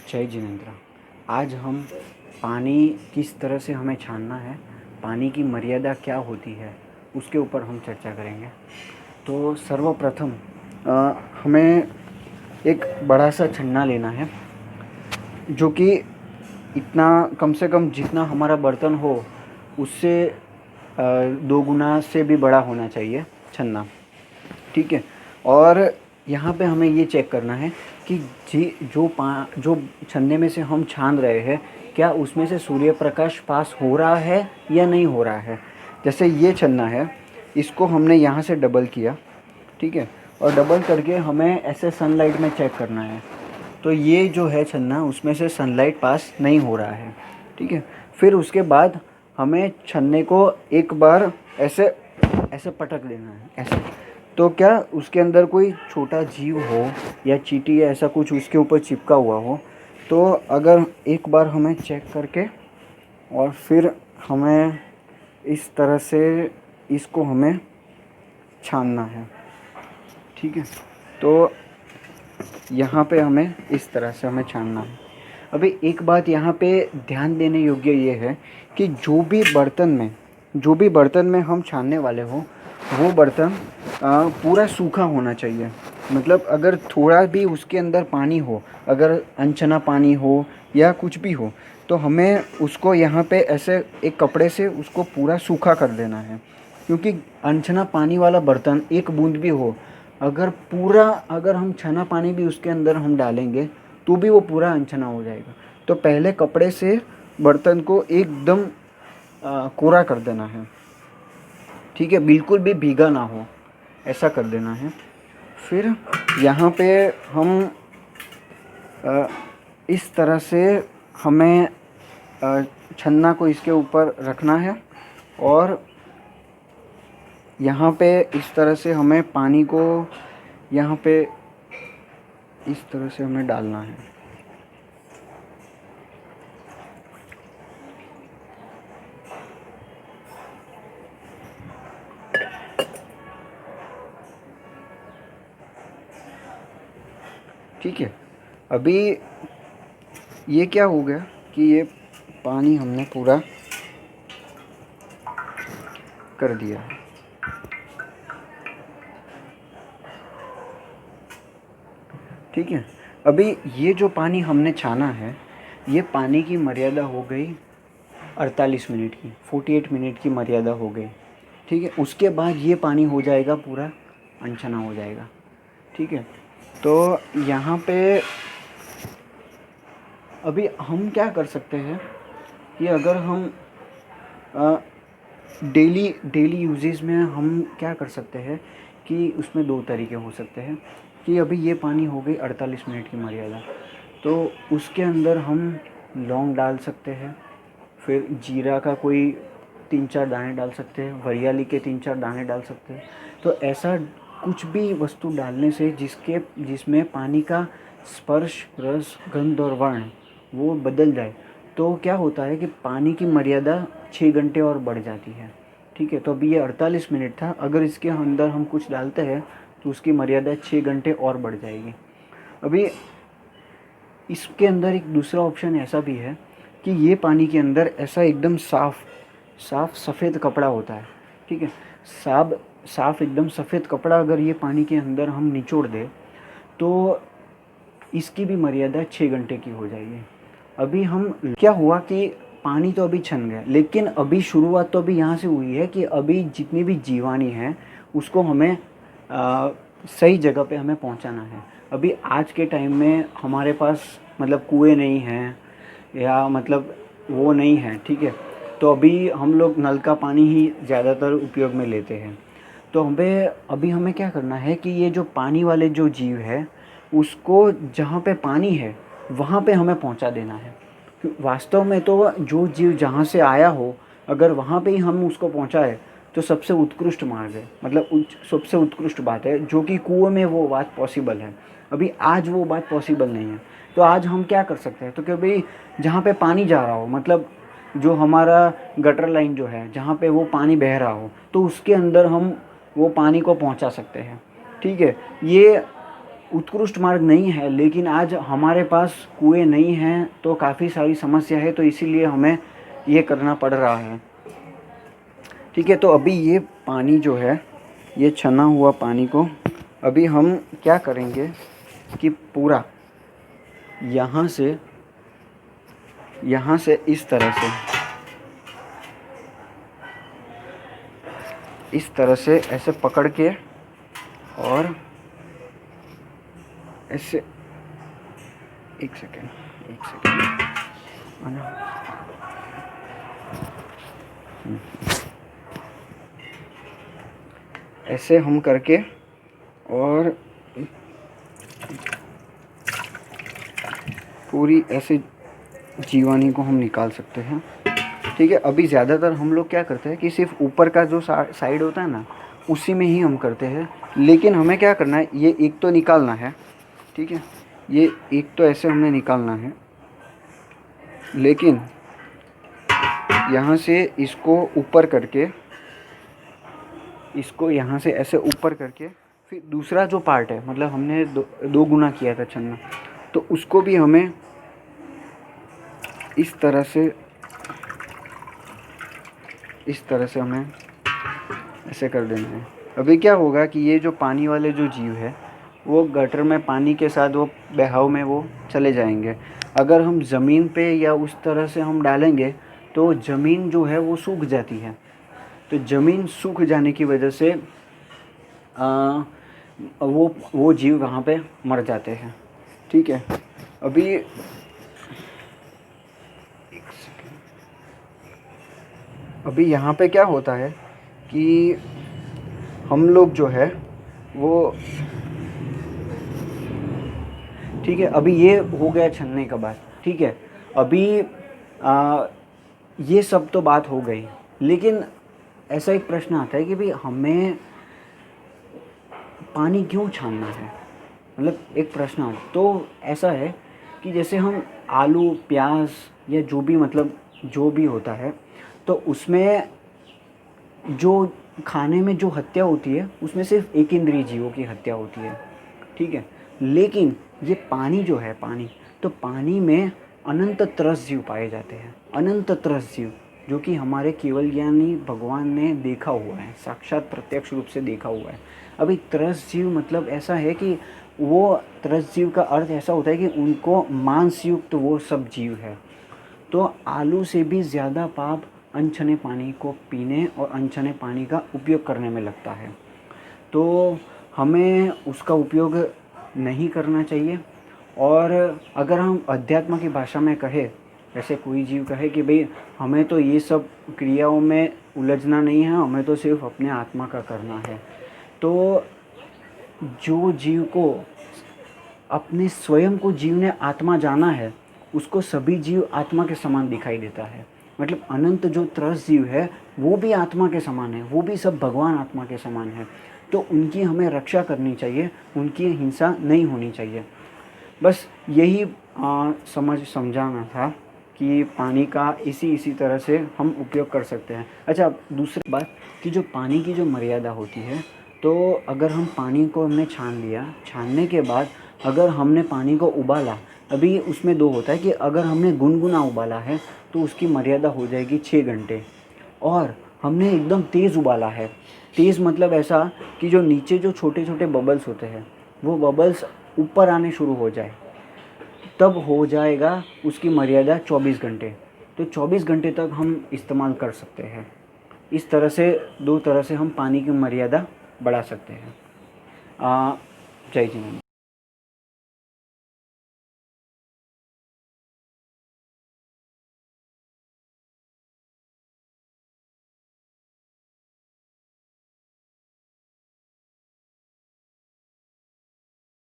जय जिनेंद्र। आज हम पानी किस तरह से हमें छानना है, पानी की मर्यादा क्या होती है, उसके ऊपर हम चर्चा करेंगे। तो सर्वप्रथम हमें एक बड़ा सा छन्ना लेना है, जो कि इतना कम से कम जितना हमारा बर्तन हो उससे 2 गुना से भी बड़ा होना चाहिए छन्ना। ठीक है। और यहाँ पे हमें ये चेक करना है कि जो छन्ने में से हम छान रहे हैं, क्या उसमें से सूर्य प्रकाश पास हो रहा है या नहीं हो रहा है। जैसे ये छन्ना है, इसको हमने यहाँ से डबल किया, ठीक है, और डबल करके हमें ऐसे सनलाइट में चेक करना है। तो ये जो है छन्ना, उसमें से सनलाइट पास नहीं हो रहा है, ठीक है। फिर उसके बाद हमें छन्ने को एक बार ऐसे ऐसे पटक देना है, ऐसे। तो क्या उसके अंदर कोई छोटा जीव हो या चींटी या ऐसा कुछ उसके ऊपर चिपका हुआ हो, तो अगर एक बार हमें चेक करके और फिर हमें इस तरह से इसको हमें छानना है, ठीक है। तो यहाँ पे हमें इस तरह से हमें छानना है। अभी एक बात यहाँ पे ध्यान देने योग्य ये है कि जो भी बर्तन में हम छानने वाले हो, वो बर्तन पूरा सूखा होना चाहिए। मतलब अगर थोड़ा भी उसके अंदर पानी हो, अगर अनछना पानी हो या कुछ भी हो, तो हमें उसको यहाँ पे ऐसे एक कपड़े से उसको पूरा सूखा कर देना है। क्योंकि अनछना पानी वाला बर्तन एक बूंद भी हो, अगर हम छना पानी भी उसके अंदर हम डालेंगे तो भी वो पूरा अनछना हो जाएगा। तो पहले कपड़े से बर्तन को एकदम कोरा कर देना है, ठीक है, बिल्कुल भी भीगा ना हो, ऐसा कर देना है। फिर यहाँ पे हम इस तरह से हमें छन्ना को इसके ऊपर रखना है और यहाँ पे इस तरह से हमें पानी को यहाँ पे इस तरह से हमें डालना है। ठीक है। अभी ये क्या हो गया कि ये पानी हमने पूरा कर दिया है। ठीक है। अभी ये जो पानी हमने छाना है, ये पानी की मर्यादा हो गई 48 मिनट की, 48 मिनट की मर्यादा हो गई, ठीक है। उसके बाद ये पानी हो जाएगा पूरा अनछना हो जाएगा, ठीक है। तो यहाँ पे अभी हम क्या कर सकते हैं कि अगर हम डेली यूजेस में हम क्या कर सकते हैं कि उसमें 2 तरीके हो सकते हैं कि अभी ये पानी हो गई 48 मिनट की मर्यादा, तो उसके अंदर हम लौंग डाल सकते हैं, फिर जीरा का कोई 3-4 दाने डाल सकते हैं, वरियाली के 3-4 दाने डाल सकते हैं। तो ऐसा कुछ भी वस्तु डालने से जिसमें पानी का स्पर्श, रस, गंध और वर्ण वो बदल जाए, तो क्या होता है कि पानी की मर्यादा 6 घंटे और बढ़ जाती है, ठीक है। तो अभी ये 48 मिनट था, अगर इसके अंदर हम कुछ डालते हैं तो उसकी मर्यादा 6 घंटे और बढ़ जाएगी। अभी इसके अंदर एक दूसरा ऑप्शन ऐसा भी है कि ये पानी के अंदर ऐसा एकदम साफ सफ़ेद कपड़ा होता है, ठीक है। साफ एकदम सफ़ेद कपड़ा अगर ये पानी के अंदर हम निचोड़ दें तो इसकी भी मर्यादा 6 घंटे की हो जाएगी। अभी हम क्या हुआ कि पानी तो अभी छन गया, लेकिन अभी शुरुआत तो अभी यहाँ से हुई है कि अभी जितनी भी जीवाणु हैं उसको हमें सही जगह पे हमें पहुँचाना है। अभी आज के टाइम में हमारे पास मतलब कुएँ नहीं हैं या मतलब वो नहीं है, ठीक है। तो अभी हम लोग नल का पानी ही ज़्यादातर उपयोग में लेते हैं। तो हमें क्या करना है कि ये जो पानी वाले जो जीव है, उसको जहाँ पे पानी है वहाँ पे हमें पहुँचा देना है। वास्तव में तो जो जीव जहाँ से आया हो, अगर वहाँ पे ही हम उसको पहुँचाए तो सबसे उत्कृष्ट मार्ग है, मतलब सबसे उत्कृष्ट बात है, जो कि कुएं में वो बात पॉसिबल है। अभी आज वो बात पॉसिबल नहीं है। तो आज हम क्या कर सकते हैं, तो कि भाई जहाँ पे पानी जा रहा हो, मतलब जो हमारा गटर लाइन जो है जहाँ पे वो पानी बह रहा हो, तो उसके अंदर हम वो पानी को पहुँचा सकते हैं, ठीक है। ये उत्कृष्ट मार्ग नहीं है, लेकिन आज हमारे पास कुएं नहीं हैं तो काफ़ी सारी समस्या है, तो इसीलिए हमें ये करना पड़ रहा है। ठीक है, तो अभी ये पानी जो है, ये छना हुआ पानी को अभी हम क्या करेंगे कि पूरा यहाँ से इस तरह से ऐसे पकड़ के और ऐसे एक सेकेंड ऐसे हम करके और पूरी ऐसे जीवाणु को हम निकाल सकते हैं। ठीक है, अभी ज़्यादातर हम लोग क्या करते हैं कि सिर्फ ऊपर का जो साइड होता है ना, उसी में ही हम करते हैं, लेकिन हमें क्या करना है, ये एक तो निकालना है। ठीक है, ये एक तो ऐसे हमने निकालना है, लेकिन यहाँ से इसको ऊपर करके, इसको यहाँ से ऐसे ऊपर करके, फिर दूसरा जो पार्ट है, मतलब हमने दो गुना किया था छन्ना, तो उसको भी हमें इस तरह से हमें ऐसे कर देना है। अभी क्या होगा कि ये जो पानी वाले जो जीव है वो गटर में पानी के साथ वो बहाव में वो चले जाएंगे। अगर हम ज़मीन पे या उस तरह से हम डालेंगे तो ज़मीन जो है वो सूख जाती है, तो ज़मीन सूख जाने की वजह से वो जीव वहाँ पे मर जाते हैं। ठीक है, अभी यहाँ पे क्या होता है कि हम लोग जो है वो, ठीक है, अभी ये हो गया छन्ने का बात। ठीक है, अभी ये सब तो बात हो गई, लेकिन ऐसा एक प्रश्न आता है कि भाई हमें पानी क्यों छानना है, मतलब एक प्रश्न आता है। तो ऐसा है कि जैसे हम आलू प्याज या जो भी, मतलब जो भी होता है, तो उसमें जो खाने में जो हत्या होती है उसमें सिर्फ एक इंद्रिय जीवों की हत्या होती है। ठीक है, लेकिन ये पानी जो है, तो पानी में अनंत तरस जीव पाए जाते हैं, अनंत तरस जीव, जो कि हमारे केवल ज्ञानी भगवान ने देखा हुआ है, साक्षात प्रत्यक्ष रूप से देखा हुआ है। अभी तरस जीव मतलब ऐसा है कि वो तरस जीव का अर्थ ऐसा होता है कि उनको मांस युक्त वो सब जीव है। तो आलू से भी ज़्यादा पाप अनछने पानी को पीने और अनछने पानी का उपयोग करने में लगता है, तो हमें उसका उपयोग नहीं करना चाहिए। और अगर हम अध्यात्म की भाषा में कहें, जैसे कोई जीव कहे कि भाई हमें तो ये सब क्रियाओं में उलझना नहीं है, हमें तो सिर्फ अपने आत्मा का करना है, तो जो जीव को अपने स्वयं को जीव ने आत्मा जाना है, उसको सभी जीव आत्मा के समान दिखाई देता है। मतलब अनंत जो त्रस जीव है वो भी आत्मा के समान है, वो भी सब भगवान आत्मा के समान है, तो उनकी हमें रक्षा करनी चाहिए, उनकी हिंसा नहीं होनी चाहिए। बस यही समझाना था कि पानी का इसी तरह से हम उपयोग कर सकते हैं। अच्छा, दूसरी बात कि जो पानी की जो मर्यादा होती है, तो अगर हम पानी को हमने छान लिया, छानने के बाद अगर हमने पानी को उबाला, अभी उसमें दो होता है कि अगर हमने गुनगुना उबाला है तो उसकी मर्यादा हो जाएगी 6 घंटे, और हमने एकदम तेज़ उबाला है, तेज़ मतलब ऐसा कि जो नीचे जो छोटे छोटे बबल्स होते हैं वो बबल्स ऊपर आने शुरू हो जाए, तब हो जाएगा उसकी मर्यादा 24 घंटे। तो 24 घंटे तक हम इस्तेमाल कर सकते हैं। इस तरह से, दो तरह से हम पानी की मर्यादा बढ़ा सकते हैं। जय जिनेंद्र।